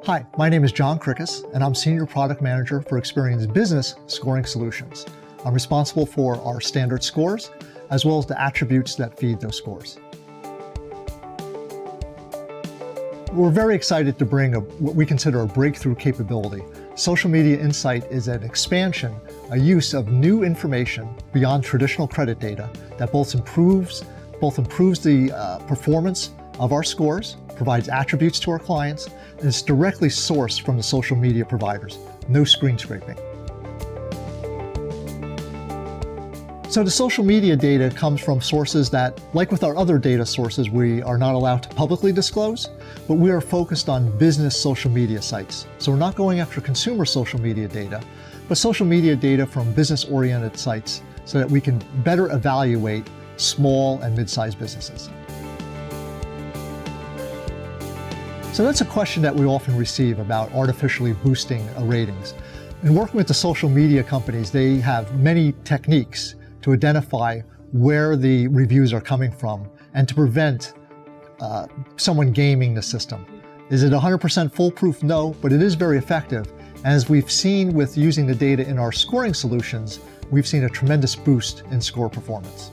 Hi, my name is John Krikis, and I'm Senior Product Manager for Experian's Business Scoring Solutions. I'm responsible for our standard scores, as well as the attributes that feed those scores. We're very excited to bring what we consider a breakthrough capability. Social Media Insight is an expansion, a use of new information beyond traditional credit data that both improves the performance of our scores, provides attributes to our clients, and is directly sourced from the social media providers. No screen scraping. So the social media data comes from sources that, like with our other data sources, we are not allowed to publicly disclose, but we are focused on business social media sites. So we're not going after consumer social media data, but social media data from business-oriented sites so that we can better evaluate small and mid-sized businesses. So that's a question that we often receive about artificially boosting ratings. In working with the social media companies, they have many techniques to identify where the reviews are coming from and to prevent someone gaming the system. Is it 100% foolproof? No, but it is very effective. As we've seen with using the data in our scoring solutions, we've seen a tremendous boost in score performance.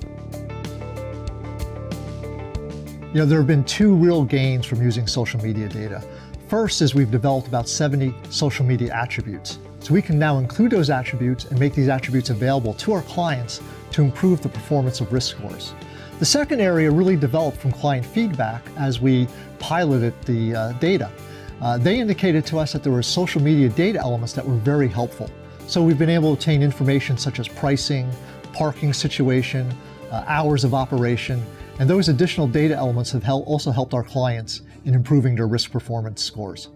There have been two real gains from using social media data. First is we've developed about 70 social media attributes. So we can now include those attributes and make these attributes available to our clients to improve the performance of risk scores. The second area really developed from client feedback as we piloted the data. They indicated to us that there were social media data elements that were very helpful. So we've been able to obtain information such as pricing, parking situation, hours of operation, and those additional data elements have also helped our clients in improving their risk performance scores.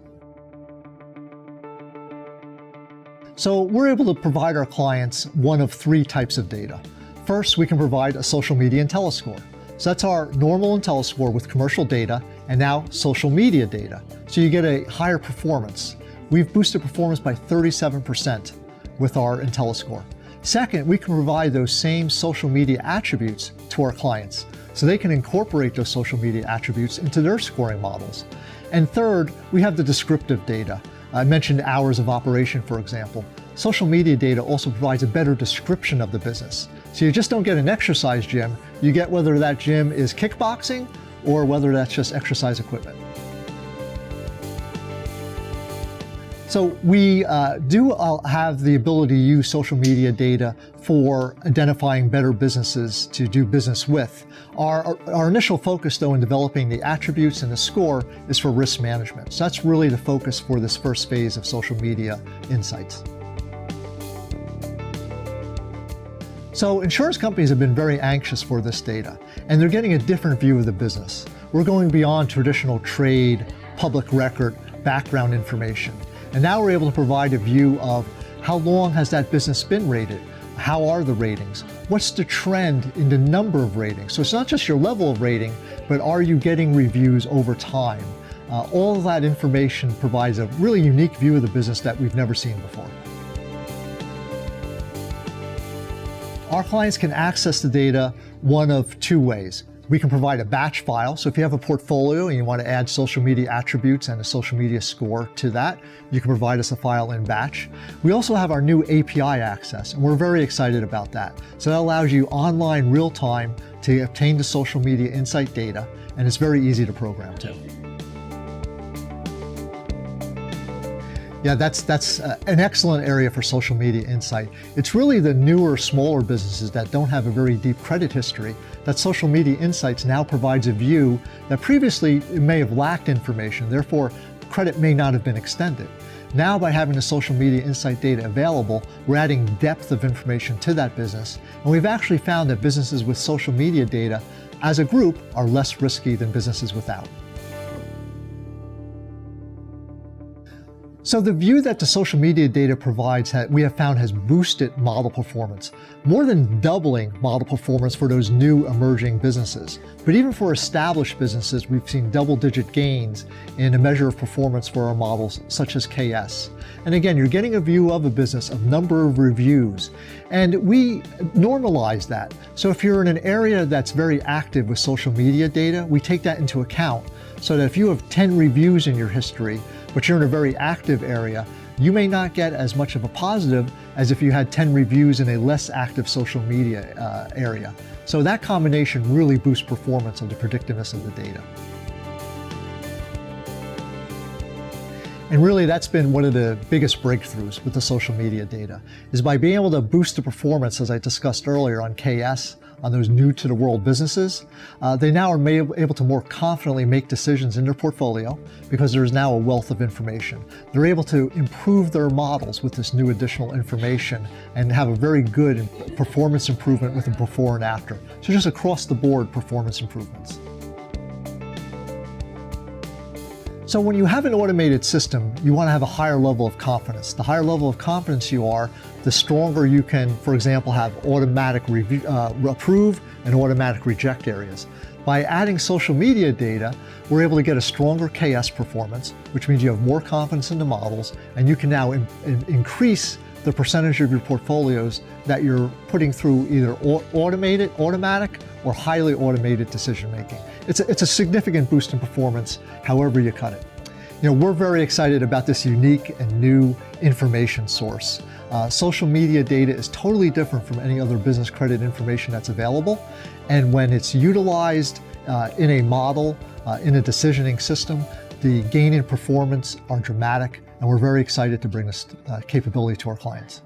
So we're able to provide our clients one of three types of data. First, we can provide a social media IntelliScore. So that's our normal IntelliScore with commercial data and now social media data. So you get a higher performance. We've boosted performance by 37% with our IntelliScore. Second, we can provide those same social media attributes to our clients, so they can incorporate those social media attributes into their scoring models. And third, we have the descriptive data. I mentioned hours of operation, for example. Social media data also provides a better description of the business. So you just don't get an exercise gym, you get whether that gym is kickboxing or whether that's just exercise equipment. So we do have the ability to use social media data for identifying better businesses to do business with. Our initial focus, though, in developing the attributes and the score is for risk management. So that's really the focus for this first phase of social media insights. So insurance companies have been very anxious for this data, and they're getting a different view of the business. We're going beyond traditional trade, public record, background information. And now we're able to provide a view of how long has that business been rated? How are the ratings? What's the trend in the number of ratings? So it's not just your level of rating, but are you getting reviews over time? All of that information provides a really unique view of the business that we've never seen before. Our clients can access the data one of two ways. We can provide a batch file. So if you have a portfolio and you want to add social media attributes and a social media score to that, you can provide us a file in batch. We also have our new API access, and we're very excited about that. So that allows you online real time to obtain the social media insight data, and it's very easy to program too. Yeah, that's an excellent area for social media insight. It's really the newer, smaller businesses that don't have a very deep credit history that Social Media Insights now provides a view that previously it may have lacked information, therefore credit may not have been extended. Now, by having the Social Media Insight data available, we're adding depth of information to that business, and we've actually found that businesses with social media data as a group are less risky than businesses without. So the view that the social media data provides, we have found, has boosted model performance, more than doubling model performance for those new emerging businesses. But even for established businesses, we've seen double-digit gains in a measure of performance for our models, such as KS. And again, you're getting a view of a business, of number of reviews, and we normalize that. So if you're in an area that's very active with social media data, we take that into account, so that if you have 10 reviews in your history, but you're in a very active area, you may not get as much of a positive as if you had 10 reviews in a less active social media area. So that combination really boosts performance of the predictiveness of the data. And really that's been one of the biggest breakthroughs with the social media data, is by being able to boost the performance, as I discussed earlier, on KS, on those new to the world businesses. They now are able to more confidently make decisions in their portfolio because there's now a wealth of information. They're able to improve their models with this new additional information and have a very good performance improvement with a before and after. So just across the board performance improvements. So when you have an automated system, you want to have a higher level of confidence. The higher level of confidence you are, the stronger you can, for example, have automatic approve and automatic reject areas. By adding social media data, we're able to get a stronger KS performance, which means you have more confidence in the models, and you can now increase the percentage of your portfolios that you're putting through either automatic, or highly automated decision making. It's a significant boost in performance, however you cut it. We're very excited about this unique and new information source. Social media data is totally different from any other business credit information that's available. And when it's utilized in a model, in a decisioning system, the gain in performance are dramatic, and we're very excited to bring this capability to our clients.